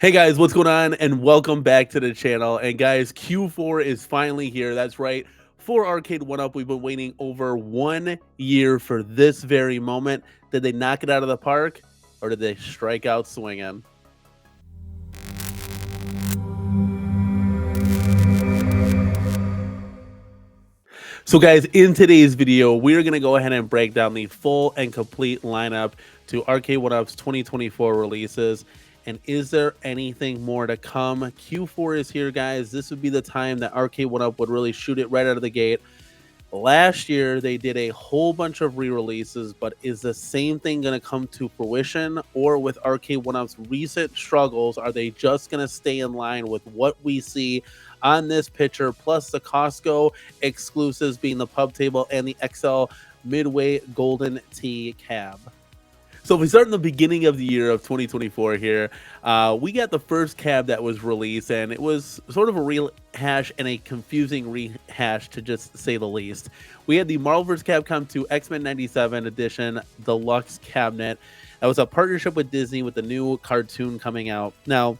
Hey guys, what's going on? And welcome back to the channel. And guys, Q4 is finally here. That's right. For Arcade1up, we've been waiting over 1 year for this very moment. Did they knock it out of the park or did they strike out swinging? So guys, in today's video, we're going to go ahead and break down the full and complete lineup to Arcade1up's 2024 releases. And is there anything more to come? Q4 is here, guys. This would be the time that Arcade1up would really shoot it right out of the gate. Last year, they did a whole bunch of re-releases, but is the same thing going to come to fruition? Or with Arcade1up's recent struggles, are they just going to stay in line with what we see on this picture, plus the Costco exclusives being the pub table and the XL Midway Golden Tee cab? So if we start in the beginning of the year of 2024 here, we got the first cab that was released, and it was sort of a rehash and a confusing rehash, to just say the least. We had the Marl Vers Capcom 2 XMen 97 edition deluxe cabinet. That was a partnership with Disney with the new cartoon coming out. Now,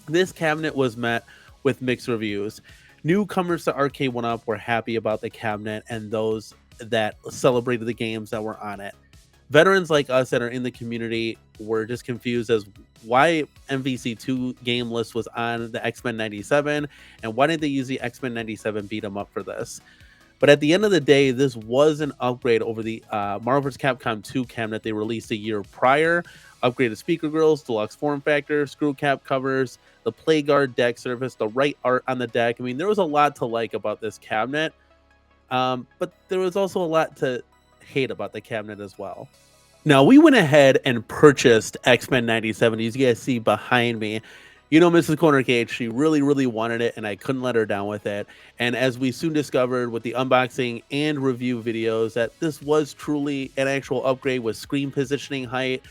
this cabinet was met with mixed reviews. Newcomers to Arcade1up were happy about the cabinet, and those that celebrated the games that were on it. Veterans like us that are in the community were just confused as why MVC2 game list was on the XMen 97 and why didn't they use the XMen 97 beat 'em up for this. But at the end of the day, this was an upgrade over the Marl Vers Capcom 2 cabinet they released a year prior. Upgraded speaker grills, deluxe form factor, screw cap covers, the play guard deck surface, the right art on the deck. I mean, there was a lot to like about this cabinet, but there was also a lot to hate about the cabinet as well. Now, we went ahead and purchased XMen 97, as you guys see behind me. You know, Mrs. CornerCade, she really wanted it, and I couldn't let her down with it. And as we soon discovered with the unboxing and review videos, that this was truly an actual upgrade with screen positioning height,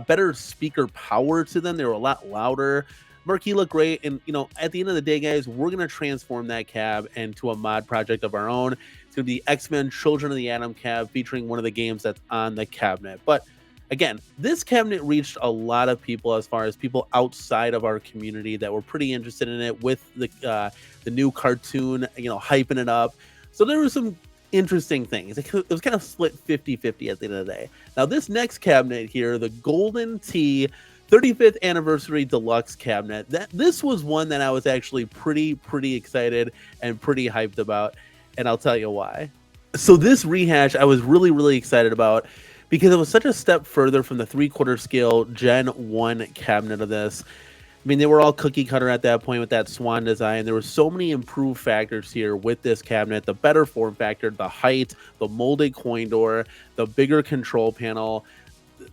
better speaker power to them. They were a lot louder. Marquee looked great, and you know, at the end of the day, guys, we're gonna transform that cab into a mod project of our own. It's gonna be X-Men Children of the Atom cab, featuring one of the games that's on the cabinet. But again, this cabinet reached a lot of people, as far as people outside of our community that were pretty interested in it, with the new cartoon, you know, hyping it up. So there were some interesting things. It was kind of split 50-50 at the end of the day. Now, this next cabinet here, the Golden Tee 35th anniversary deluxe cabinet, this was one that I was actually pretty excited and pretty hyped about, and I'll tell you why. So this rehash I was really excited about because it was such a step further from the 3/4 scale Gen 1 cabinet of this. I mean, they were all cookie cutter at that point with that swan design. There were so many improved factors here with this cabinet: the better form factor, the height, the molded coin door, the bigger control panel,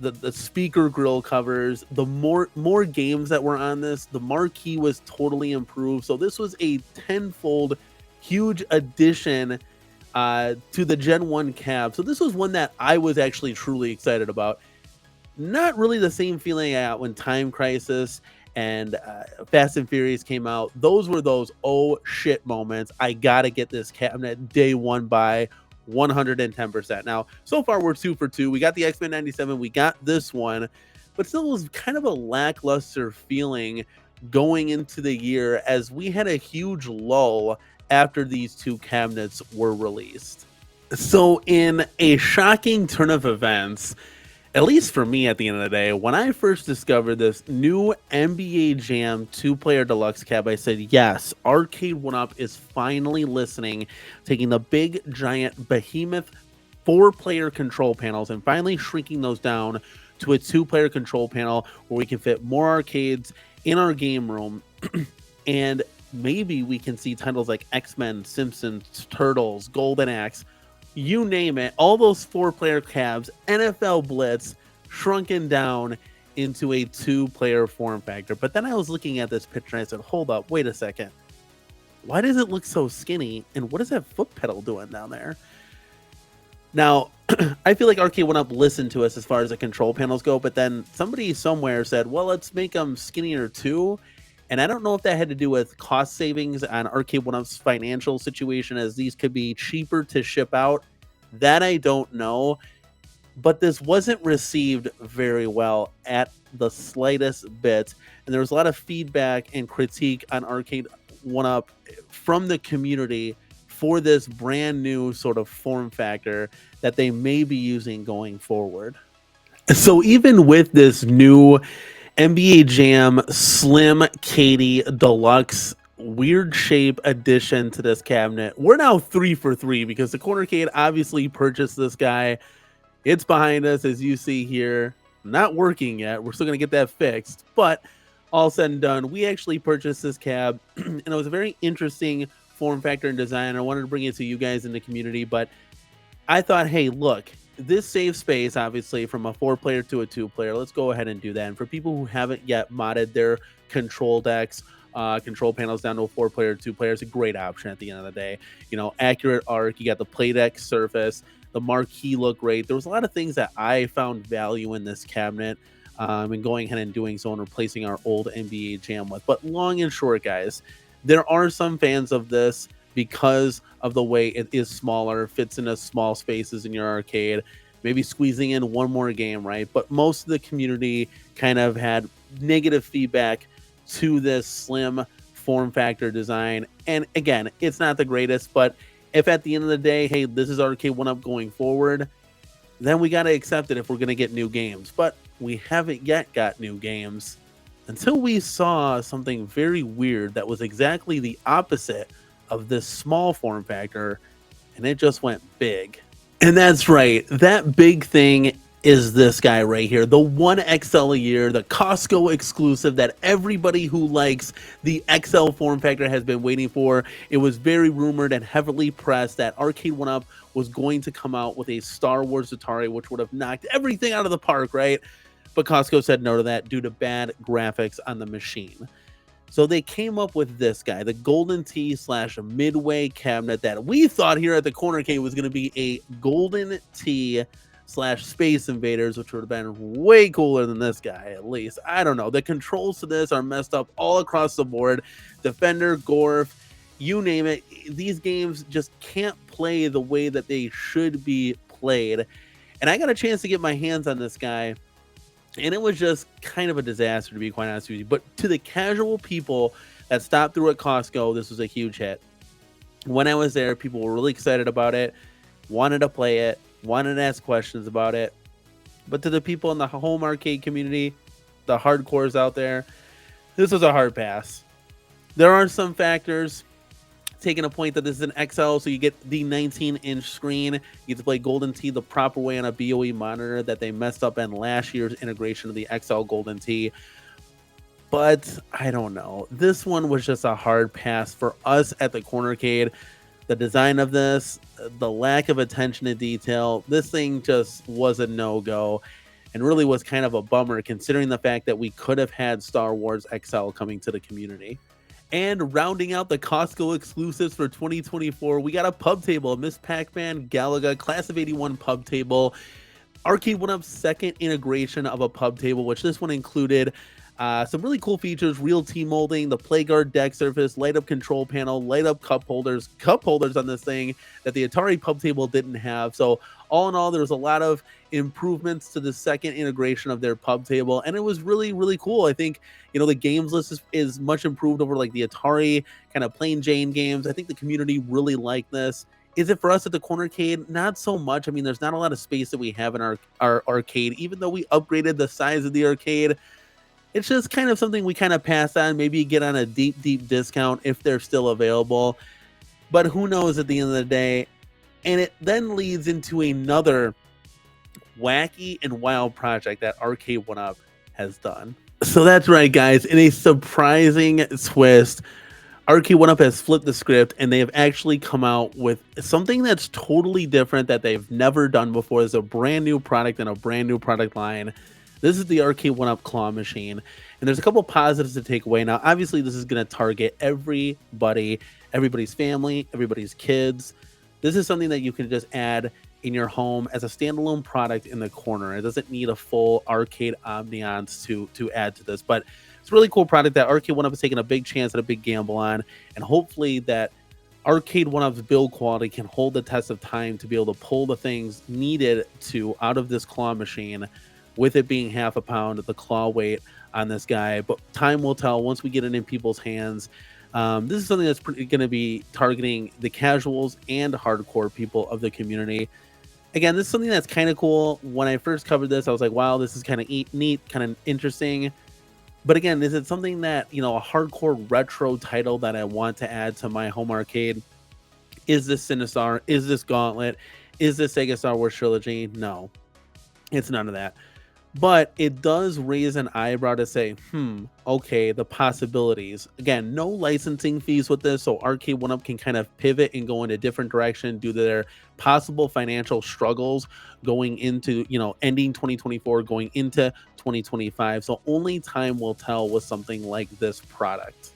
the speaker grill covers, the more games that were on this. The marquee was totally improved. So this was a tenfold huge addition to the Gen 1 cab. So this was one that I was actually truly excited about. Not really the same feeling I got when Time Crisis and Fast and Furious came out. Those were those oh shit moments. I gotta get this cabinet day one buy. 110%. Now, so far we're 2 for 2. We got the XMen 97, we got this one, but still was kind of a lackluster feeling going into the year, as we had a huge lull after these two cabinets were released. So in a shocking turn of events, at least for me at the end of the day, when I first discovered this new NBA Jam 2-player deluxe cab, I said, yes, Arcade1up is finally listening, taking the big, giant, behemoth 4-player control panels and finally shrinking those down to a 2-player control panel where we can fit more arcades in our game room. And maybe we can see titles like X-Men, Simpsons, Turtles, Golden Axe, you name it, all those 4-player cabs, NFL Blitz, shrunken down into a 2-player form factor. But then I was looking at this picture and I said, hold up, wait a second. Why does it look so skinny? And what is that foot pedal doing down there? Now, I feel like Arcade1up listened to us as far as the control panels go, but then somebody somewhere said, well, let's make them skinnier too. And I don't know if that had to do with cost savings on Arcade1up's financial situation, as these could be cheaper to ship out. That I don't know. but this wasn't received very well at the slightest bit. And there was a lot of feedback and critique on Arcade 1-Up from the community for this brand new sort of form factor that they may be using going forward. So even with this new NBA Jam Slim Katy Deluxe weird shape addition to this cabinet, we're now 3 for 3 because the CornerCade obviously purchased this guy. It's behind us, as you see here. Not working yet. We're still going to get that fixed. But all said and done, we actually purchased this cab, and it was a very interesting form factor and design. I wanted to bring it to you guys in the community, but I thought, hey, look, this saves space, obviously, from a 4-player to a 2-player. Let's go ahead and do that. And for people who haven't yet modded their control decks, control panels down to a 4-player, 2-player, it's a great option at the end of the day. You know, accurate arc, you got the play deck surface, the marquee look great. There was a lot of things that I found value in this cabinet, and going ahead and doing so and replacing our old NBA Jam with. But long and short, guys, there are some fans of this because of the way it is smaller, fits into small spaces in your arcade, maybe squeezing in one more game, right? But most of the community kind of had negative feedback to this slim form factor design. And again, it's not the greatest, but if at the end of the day, hey, this is Arcade 1-Up going forward, then we got to accept it if we're going to get new games. But we haven't yet got new games until we saw something very weird that was exactly the opposite of this small form factor, and it just went big. And that's right, that big thing is this guy right here, the 1XL a year, the Costco exclusive that everybody who likes the XL form factor has been waiting for. It was very rumored and heavily pressed that Arcade 1-Up was going to come out with a Star Wars Atari, which would have knocked everything out of the park, right? But Costco said no to that due to bad graphics on the machine. So they came up with this guy, the Golden Tee / Midway cabinet that we thought here at the CornerCade was going to be a Golden Tee / Space Invaders, which would have been way cooler than this guy, at least. I don't know. The controls to this are messed up all across the board. Defender, Gorf, you name it. These games just can't play the way that they should be played. And I got a chance to get my hands on this guy, and it was just kind of a disaster, to be quite honest with you. But to the casual people that stopped through at Costco, this was a huge hit. When I was there, people were really excited about it, wanted to play it, wanted to ask questions about it. But to the people in the home arcade community, the hardcores out there, this was a hard pass. There are some factors. Taking a point that this is an XL, so you get the 19-inch screen. You get to play Golden Tee the proper way on a BOE monitor that they messed up in last year's integration of the XL Golden Tee. But I don't know. This one was just a hard pass for us at the CornerCade. The design of this, the lack of attention to detail, this thing just was a no-go and really was kind of a bummer considering the fact that we could have had Star Wars XL coming to the community. And rounding out the Costco exclusives for 2024, we got a pub table, a Miss Pac-Man Galaga Class of 81 pub table. Arcade 1-Up's second integration of a pub table, which this one included some really cool features, real T-molding, the play guard deck surface, light-up control panel, light-up cup holders on this thing that the Atari pub table didn't have. So all in all, there was a lot of improvements to the second integration of their pub table, and it was really, really cool. I think, you know, the games list is much improved over like the Atari kind of plain Jane games. I think the community really liked this. Is it for us at the CornerCade? Not so much. I mean, there's not a lot of space that we have in our arcade, even though we upgraded the size of the arcade. It's just kind of something we kind of pass on, maybe get on a deep discount if they're still available. But who knows at the end of the day. And it then leads into another wacky and wild project that Arcade 1-Up has done. So that's right, guys. In a surprising twist, Arcade 1-Up has flipped the script and they have actually come out with something that's totally different that they've never done before. It's a brand new product and a brand new product line. This is the Arcade 1-Up claw machine, and there's a couple positives to take away. Now, obviously, this is going to target everybody, everybody's family, everybody's kids. This is something that you can just add in your home as a standalone product in the corner. It doesn't need a full arcade ambiance to add to this, but it's a really cool product that Arcade 1-Up is taking a big chance and a big gamble on, and hopefully that Arcade1up's build quality can hold the test of time to be able to pull the things needed to out of this claw machine, with it being half a pound, the claw weight on this guy. But time will tell once we get it in people's hands. This is something that's going to be targeting the casuals and hardcore people of the community. Again, this is something that's kind of cool. When I first covered this, I was like, wow, this is kind of neat, kind of interesting. But again, is it something that, a hardcore retro title that I want to add to my home arcade? Is this Sinistar? Is this Gauntlet? Is this Sega Star Wars Trilogy? No, it's none of that. But it does raise an eyebrow to say, okay, the possibilities. Again, no licensing fees with this, so Arcade1up can kind of pivot and go in a different direction due to their possible financial struggles going into, ending 2024, going into 2025. So only time will tell with something like this product.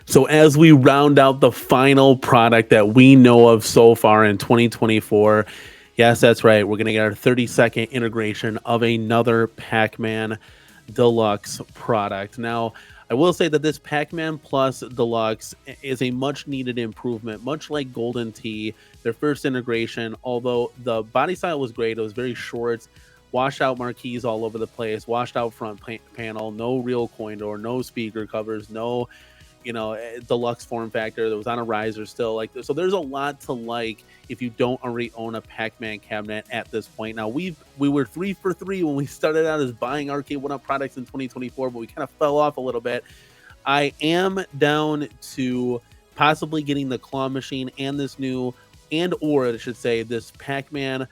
So as we round out the final product that we know of so far in 2024, yes, that's right, we're going to get our 30-second integration of another PacMan Deluxe product. Now, I will say that this PacMan Plus Deluxe is a much-needed improvement, much like Golden Tee, their first integration. Although the body style was great, it was very short, washed out marquees all over the place, washed out front panel, no real coin door, no speaker covers, no deluxe form factor that was on a riser still. Like, so there's a lot to like if you don't already own a PacMan cabinet at this point. Now, we were 3 for 3 when we started out as buying Arcade1up products in 2024, but we kind of fell off a little bit. I am down to possibly getting the claw machine and this new, or I should say, this PacMan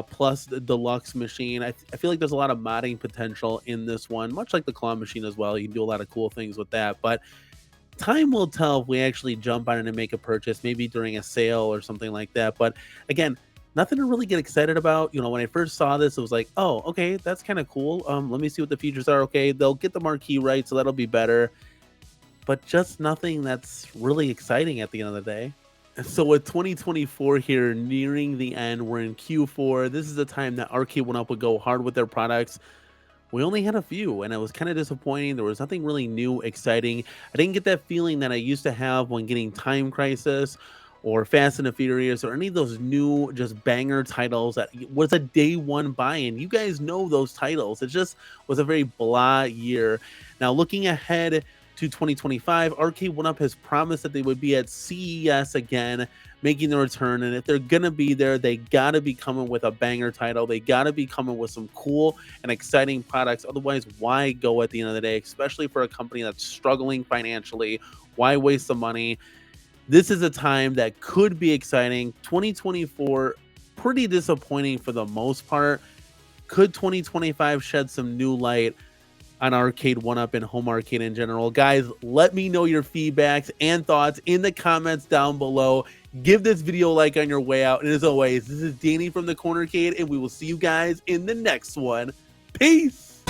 plus the deluxe machine. I feel like there's a lot of modding potential in this one, much like the claw machine as well. You can do a lot of cool things with that, but time will tell if we actually jump on it and make a purchase, maybe during a sale or something like that. But again, nothing to really get excited about. When I first saw this, it was like, oh, okay, that's kind of cool. Let me see what the features are. Okay, they'll get the marquee right, so that'll be better. But just nothing that's really exciting at the end of the day. So with 2024 here nearing the end, we're in Q4. This is the time that Arcade1up would go hard with their products. We only had a few, and it was kind of disappointing. There was nothing really new, exciting. I didn't get that feeling that I used to have when getting Time Crisis or Fast and the Furious or any of those new just banger titles that was a day one buy-in. You guys know those titles. It just was a very blah year. Now, looking ahead to 2025, Arcade1up has promised that they would be at CES again, making the return. And if they're going to be there, they got to be coming with a banger title. They got to be coming with some cool and exciting products. Otherwise, why go at the end of the day, especially for a company that's struggling financially? Why waste the money? This is a time that could be exciting. 2024, pretty disappointing for the most part. Could 2025 shed some new light on Arcade1up and home arcade in general? Guys, let me know your feedbacks and thoughts in the comments down below. Give this video a like on your way out. And as always, this is Danny from the CornerCade, and we will see you guys in the next one. Peace!